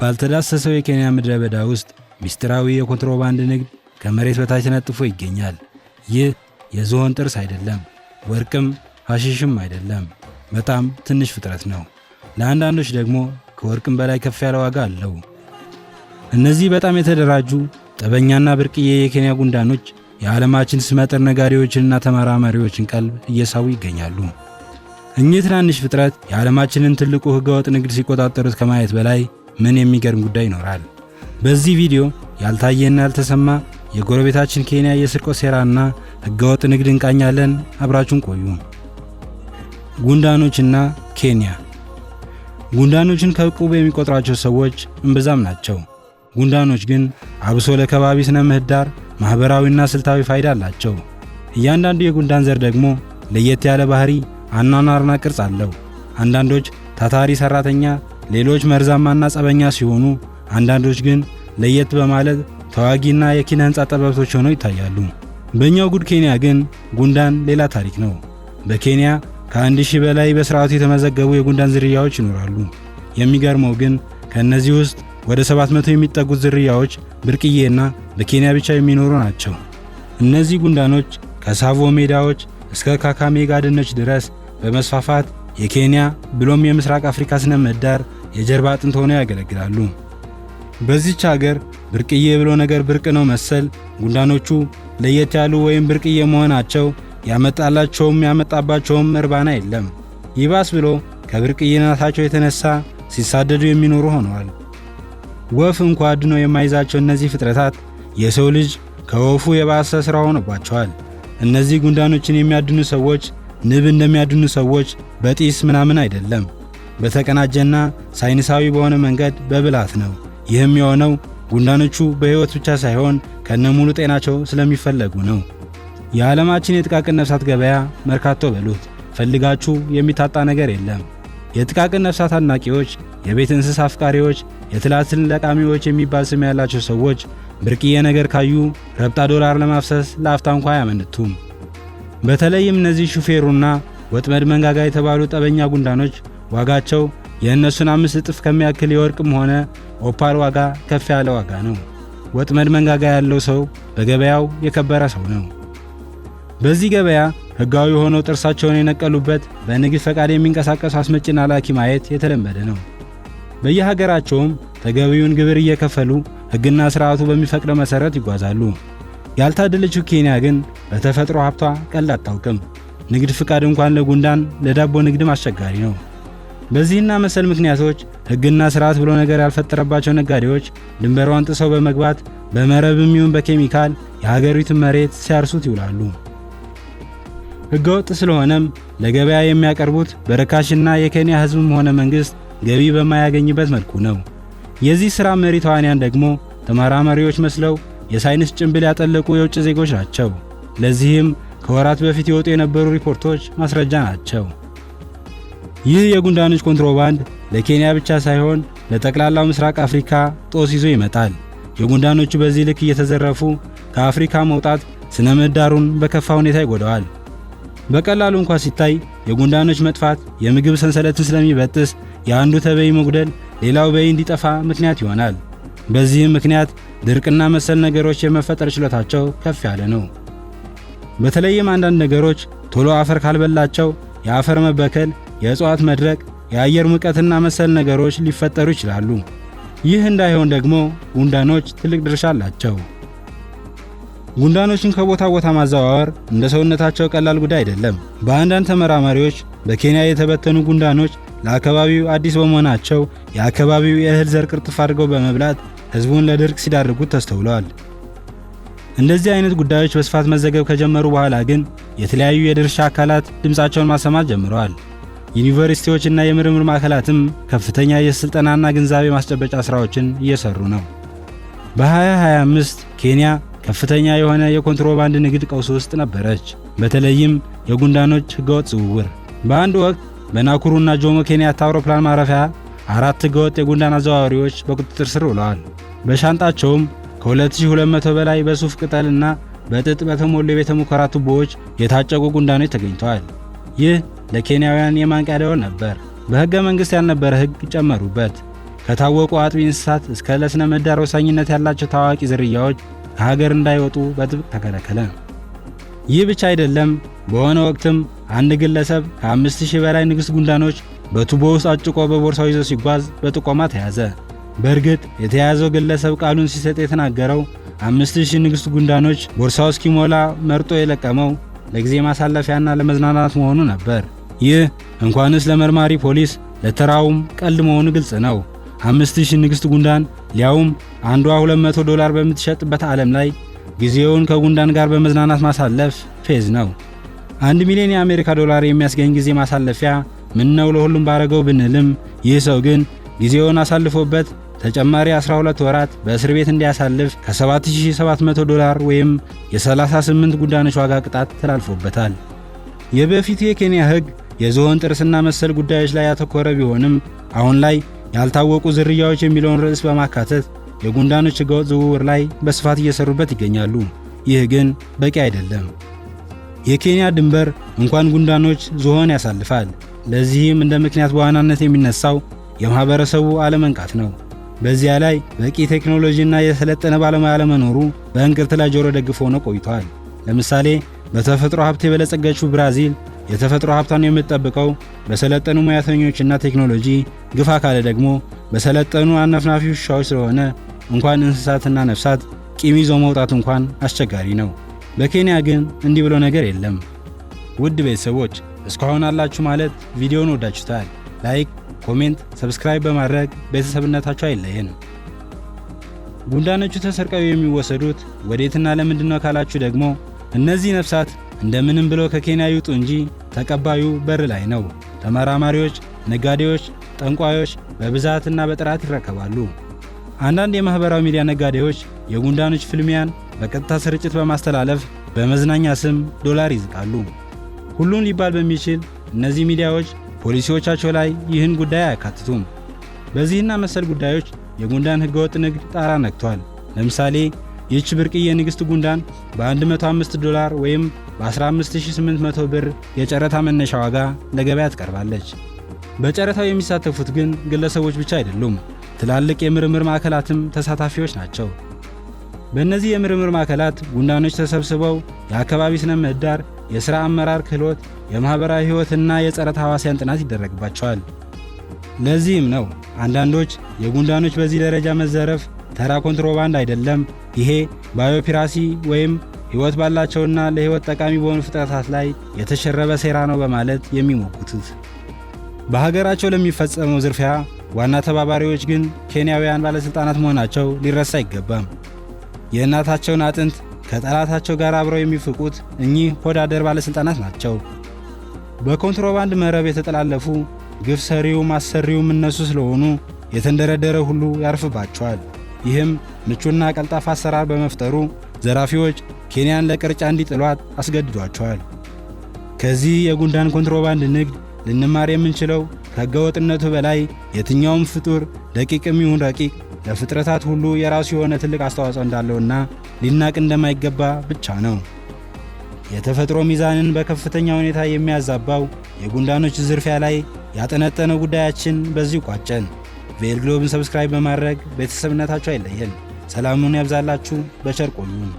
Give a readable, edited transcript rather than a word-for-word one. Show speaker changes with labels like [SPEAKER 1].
[SPEAKER 1] ባልተዳሰሰው የኬንያ ምድረ በዳ ውስጥ ሚስጥራዊ የኮንትሮባንድ ንግድ ከመሬት በታች ተነጥፎ ይገኛል። ይህ የዝሆን ጥርስ አይደለም፣ ወርቅም ሐሺሽም አይደለም። በጣም ትንሽ ፍጥረት ነው። ለአንዳንዶች ደግሞ ከወርቅም በላይ ከፍ ያለ ዋጋ አለው። እነዚህ በጣም የተደራጁ ጠበኛና ብርቅዬ የኬንያ ጉንዳኖች የዓለማችን ስመጥር ነጋዴዎችንና ተመራማሪዎችን ቀልብ እየሳቡ ይገኛሉ። እኚህ ትናንሽ ፍጥረት የዓለማችንን ትልቁ ሕገወጥ ንግድ ሲቆጣጠሩት ከማየት በላይ ምን የሚገርም ጉዳይ ይኖራል? በዚህ ቪዲዮ ያልታየና ያልተሰማ የጎረቤታችን ኬንያ የስርቆት ሴራና ሕገወጥ ንግድ እንቃኛለን። አብራችሁን ቆዩ። ጉንዳኖችና ኬንያ። ጉንዳኖችን ከዕቁብ የሚቆጥሯቸው ሰዎች እምብዛም ናቸው። ጉንዳኖች ግን አብሶ ለከባቢ ስነ ምህዳር ማኅበራዊና ስልታዊ ፋይዳ አላቸው። እያንዳንዱ የጉንዳን ዘር ደግሞ ለየት ያለ ባህሪ፣ አኗኗርና ቅርጽ አለው። አንዳንዶች ታታሪ ሠራተኛ፣ ሌሎች መርዛማና ጸበኛ ሲሆኑ፣ አንዳንዶች ግን ለየት በማለት ተዋጊና የኪነ ሕንፃ ጠበብቶች ሆነው ይታያሉ። በእኛው ጉድ ኬንያ ግን ጉንዳን ሌላ ታሪክ ነው። በኬንያ ከ1000 በላይ በሥርዓቱ የተመዘገቡ የጉንዳን ዝርያዎች ይኖራሉ። የሚገርመው ግን ከእነዚህ ውስጥ ወደ 700 የሚጠጉት ዝርያዎች ብርቅዬና በኬንያ ብቻ የሚኖሩ ናቸው። እነዚህ ጉንዳኖች ከሳቮ ሜዳዎች እስከ ካካሜጋ ደኖች ድረስ በመስፋፋት የኬንያ ብሎም የምስራቅ አፍሪካ ስነ ምህዳር የጀርባ አጥንት ሆነው ያገለግላሉ። በዚች ሀገር ብርቅዬ ብሎ ነገር ብርቅ ነው መሰል ጉንዳኖቹ ለየት ያሉ ወይም ብርቅዬ መሆናቸው ያመጣላቸውም ያመጣባቸውም እርባና የለም። ይባስ ብሎ ከብርቅዬነታቸው የተነሳ ሲሳደዱ የሚኖሩ ሆነዋል። ወፍ እንኳ አድኖ የማይዛቸው እነዚህ ፍጥረታት የሰው ልጅ ከወፉ የባሰ ሥራ ሆኖባቸዋል። እነዚህ ጉንዳኖችን የሚያድኑ ሰዎች ንብ እንደሚያድኑ ሰዎች በጢስ ምናምን አይደለም፣ በተቀናጀና ሳይንሳዊ በሆነ መንገድ በብልሃት ነው። ይህም የሆነው ጉንዳኖቹ በሕይወት ብቻ ሳይሆን ከነሙሉ ጤናቸው ስለሚፈለጉ ነው። የዓለማችን የጥቃቅን ነፍሳት ገበያ መርካቶ በሉት፣ ፈልጋችሁ የሚታጣ ነገር የለም። የጥቃቅን ነፍሳት አድናቂዎች፣ የቤት እንስሳ አፍቃሪዎች፣ የትላትል ለቃሚዎች የሚባል ስም ያላቸው ሰዎች ብርቅዬ ነገር ካዩ ረብጣ ዶላር ለማፍሰስ ለአፍታ እንኳ አያመነቱም። በተለይም እነዚህ ሹፌሩና ወጥመድ መንጋጋ የተባሉ ጠበኛ ጉንዳኖች ዋጋቸው የእነሱን 5 እጥፍ ከሚያክል የወርቅም ሆነ ኦፓል ዋጋ ከፍ ያለ ዋጋ ነው። ወጥመድ መንጋጋ ያለው ሰው በገበያው የከበረ ሰው ነው። በዚህ ገበያ ሕጋዊ ሆነው ጥርሳቸውን የነቀሉበት በንግድ ፈቃድ የሚንቀሳቀሱ አስመጭና ላኪ ማየት የተለመደ ነው። በየሀገራቸውም ተገቢውን ግብር እየከፈሉ ሕግና ሥርዓቱ በሚፈቅደው መሠረት ይጓዛሉ። ያልታደለችው ኬንያ ግን በተፈጥሮ ሀብቷ ቀልድ አታውቅም። ንግድ ፍቃድ እንኳን ለጉንዳን ለዳቦ ንግድም አስቸጋሪ ነው። በዚህና መሰል ምክንያቶች ሕግና ሥርዓት ብሎ ነገር ያልፈጠረባቸው ነጋዴዎች ድንበሯን ጥሰው በመግባት በመረብም ይሁን በኬሚካል የሀገሪቱን መሬት ሲያርሱት ይውላሉ። ሕገወጥ ስለሆነም ለገበያ የሚያቀርቡት በርካሽና የኬንያ ሕዝብም ሆነ መንግሥት ገቢ በማያገኝበት መልኩ ነው። የዚህ ሥራ መሪ ተዋንያን ደግሞ ተመራማሪዎች መስለው የሳይንስ ጭንብል ያጠለቁ የውጭ ዜጎች ናቸው። ለዚህም ከወራት በፊት የወጡ የነበሩ ሪፖርቶች ማስረጃ ናቸው። ይህ የጉንዳኖች ኮንትሮባንድ ለኬንያ ብቻ ሳይሆን ለጠቅላላው ምስራቅ አፍሪካ ጦስ ይዞ ይመጣል። የጉንዳኖቹ በዚህ ልክ እየተዘረፉ ከአፍሪካ መውጣት ስነ ምህዳሩን በከፋ ሁኔታ ይጎዳዋል። በቀላሉ እንኳ ሲታይ የጉንዳኖች መጥፋት የምግብ ሰንሰለትን ስለሚበጥስ የአንዱ ተበይ መጉደል ሌላው በይ እንዲጠፋ ምክንያት ይሆናል። በዚህም ምክንያት ድርቅና መሰል ነገሮች የመፈጠር ችሎታቸው ከፍ ያለ ነው። በተለይም አንዳንድ ነገሮች ቶሎ አፈር ካልበላቸው የአፈር መበከል፣ የእጽዋት መድረቅ፣ የአየር ሙቀትና መሰል ነገሮች ሊፈጠሩ ይችላሉ። ይህ እንዳይሆን ደግሞ ጉንዳኖች ትልቅ ድርሻ አላቸው። ጉንዳኖችን ከቦታ ቦታ ማዘዋወር እንደ ሰውነታቸው ቀላል ጉዳይ አይደለም። በአንዳንድ ተመራማሪዎች በኬንያ የተበተኑ ጉንዳኖች ለአካባቢው አዲስ በመሆናቸው የአካባቢው የእህል ዘር ቅርጥፍ አድርገው በመብላት ሕዝቡን ለድርቅ ሲዳርጉት ተስተውለዋል። እንደዚህ አይነት ጉዳዮች በስፋት መዘገብ ከጀመሩ በኋላ ግን የተለያዩ የድርሻ አካላት ድምፃቸውን ማሰማት ጀምረዋል። ዩኒቨርሲቲዎችና የምርምር ማዕከላትም ከፍተኛ የስልጠናና ግንዛቤ ማስጨበጫ ሥራዎችን እየሰሩ ነው። በ2025 ኬንያ ከፍተኛ የሆነ የኮንትሮባንድ ንግድ ቀውስ ውስጥ ነበረች። በተለይም የጉንዳኖች ሕገወጥ ዝውውር። በአንድ ወቅት በናኩሩና ጆሞ ኬንያታ አውሮፕላን ማረፊያ 4 ሕገወጥ የጉንዳን አዘዋዋሪዎች በቁጥጥር ስር ውለዋል። በሻንጣቸውም ከ2200 በላይ በሱፍ ቅጠልና በጥጥ በተሞሉ የቤተ ሙከራ ቱቦዎች የታጨቁ ጉንዳኖች ተገኝተዋል። ይህ ለኬንያውያን የማንቂያ ደወል ነበር። በሕገ መንግሥት ያልነበረ ሕግ ጨመሩበት። ከታወቁ አጥቢ እንስሳት እስከ ለስነ ምህዳር ወሳኝነት ያላቸው ታዋቂ ዝርያዎች ከሀገር እንዳይወጡ በጥብቅ ተከለከለ። ይህ ብቻ አይደለም። በሆነ ወቅትም አንድ ግለሰብ ከ5000 በላይ ንግሥት ጉንዳኖች በቱቦ ውስጥ አጭቆ በቦርሳው ይዞ ሲጓዝ በጥቆማ ተያዘ። በእርግጥ የተያዘው ግለሰብ ቃሉን ሲሰጥ የተናገረው 5000 ንግሥት ጉንዳኖች ቦርሳው እስኪሞላ መርጦ የለቀመው ለጊዜ ማሳለፊያና ለመዝናናት መሆኑ ነበር። ይህ እንኳንስ ለመርማሪ ፖሊስ ለተራውም ቀልድ መሆኑ ግልጽ ነው። 5000 ንግሥት ጉንዳን ሊያውም አንዷ $200 በምትሸጥበት ዓለም ላይ ጊዜውን ከጉንዳን ጋር በመዝናናት ማሳለፍ ፌዝ ነው። 1 ሚሊዮን የአሜሪካ ዶላር የሚያስገኝ ጊዜ ማሳለፊያ ምን ነው ለሁሉም ባረገው ብንልም ይህ ሰው ግን ጊዜውን አሳልፎበት ተጨማሪ 12 ወራት በእስር ቤት እንዲያሳልፍ $7700 ወይም የ38 ጉንዳኖች ዋጋ ቅጣት ተላልፎበታል። የበፊቱ የኬንያ ሕግ የዝሆን ጥርስና መሰል ጉዳዮች ላይ ያተኮረ ቢሆንም አሁን ላይ ያልታወቁ ዝርያዎች የሚለውን ርዕስ በማካተት የጉንዳኖች ሕገወጥ ዝውውር ላይ በስፋት እየሰሩበት ይገኛሉ። ይህ ግን በቂ አይደለም። የኬንያ ድንበር እንኳን ጉንዳኖች ዝሆን ያሳልፋል። ለዚህም እንደ ምክንያት በዋናነት የሚነሳው የማህበረሰቡ አለመንቃት ነው። በዚያ ላይ በቂ ቴክኖሎጂና የሰለጠነ ባለሙያ አለመኖሩ በእንቅርት ላይ ጆሮ ደግፎ ሆኖ ቆይቷል። ለምሳሌ በተፈጥሮ ሀብት የበለጸገችው ብራዚል የተፈጥሮ ሀብቷን የምትጠብቀው በሰለጠኑ ሙያተኞችና ቴክኖሎጂ፣ ግፋ ካለ ደግሞ በሰለጠኑ አነፍናፊ ውሻዎች ስለሆነ እንኳን እንስሳትና ነፍሳት ቂም ይዞ መውጣት እንኳን አስቸጋሪ ነው። በኬንያ ግን እንዲህ ብሎ ነገር የለም። ውድ ቤተሰቦች እስካሁን አላችሁ ማለት ቪዲዮውን ወዳችሁታል። ላይክ፣ ኮሜንት፣ ሰብስክራይብ በማድረግ ቤተሰብነታችሁ አይለየን። ጉንዳኖቹ ተሰርቀው የሚወሰዱት ወዴትና ለምንድነው ካላችሁ ደግሞ እነዚህ ነፍሳት እንደምንም ብሎ ከኬንያ ይውጡ እንጂ ተቀባዩ በር ላይ ነው። ተመራማሪዎች፣ ነጋዴዎች፣ ጠንቋዮች በብዛትና በጥራት ይረከባሉ። አንዳንድ የማህበራዊ ሚዲያ ነጋዴዎች የጉንዳኖች ፍልሚያን በቀጥታ ስርጭት በማስተላለፍ በመዝናኛ ስም ዶላር ይዝቃሉ። ሁሉን ሊባል በሚችል እነዚህ ሚዲያዎች ፖሊሲዎቻቸው ላይ ይህን ጉዳይ አያካትቱም። በዚህና መሰል ጉዳዮች የጉንዳን ህገወጥ ንግድ ጣራ ነክቷል። ለምሳሌ ይህች ብርቅዬ ንግሥት ጉንዳን $105 ወይም በ15800 ብር የጨረታ መነሻ ዋጋ ለገበያ ትቀርባለች። በጨረታው የሚሳተፉት ግን ግለሰቦች ብቻ አይደሉም፣ ትላልቅ የምርምር ማዕከላትም ተሳታፊዎች ናቸው። በእነዚህ የምርምር ማዕከላት ጉንዳኖች ተሰብስበው የአካባቢ ስነ ምህዳር፣ የሥራ አመራር ክህሎት፣ የማኅበራዊ ሕይወትና የጸረ ተህዋሲያን ጥናት ይደረግባቸዋል። ለዚህም ነው አንዳንዶች የጉንዳኖች በዚህ ደረጃ መዘረፍ ተራ ኮንትሮባንድ አይደለም፣ ይሄ ባዮፒራሲ ወይም ሕይወት ባላቸውና ለሕይወት ጠቃሚ በሆኑ ፍጥረታት ላይ የተሸረበ ሴራ ነው በማለት የሚሞግቱት። በሀገራቸው ለሚፈጸመው ዝርፊያ ዋና ተባባሪዎች ግን ኬንያውያን ባለሥልጣናት መሆናቸው ሊረሳ አይገባም። የእናታቸውን አጥንት ከጠላታቸው ጋር አብረው የሚፍቁት እኚህ ሆዳደር ባለሥልጣናት ናቸው። በኮንትሮባንድ መረብ የተጠላለፉ ግፍ ሰሪውም አሰሪውም እነሱ ስለሆኑ የተንደረደረ ሁሉ ያርፍባቸዋል። ይህም ምቹና ቀልጣፋ አሰራር በመፍጠሩ ዘራፊዎች ኬንያን ለቅርጫ እንዲጥሏት አስገድዷቸዋል። ከዚህ የጉንዳን ኮንትሮባንድ ንግድ ልንማር የምንችለው ከሕገወጥነቱ በላይ የትኛውም ፍጡር ደቂቅም ይሁን ረቂቅ ለፍጥረታት ሁሉ የራሱ የሆነ ትልቅ አስተዋጽኦ እንዳለውና ሊናቅ እንደማይገባ ብቻ ነው። የተፈጥሮ ሚዛንን በከፍተኛ ሁኔታ የሚያዛባው የጉንዳኖች ዝርፊያ ላይ ያጠነጠነው ጉዳያችን በዚሁ ቋጨን። ቬል ግሎብን ሰብስክራይብ በማድረግ ቤተሰብነታችሁ አይለየን። ሰላሙን ያብዛላችሁ። በቸር ቆዩን።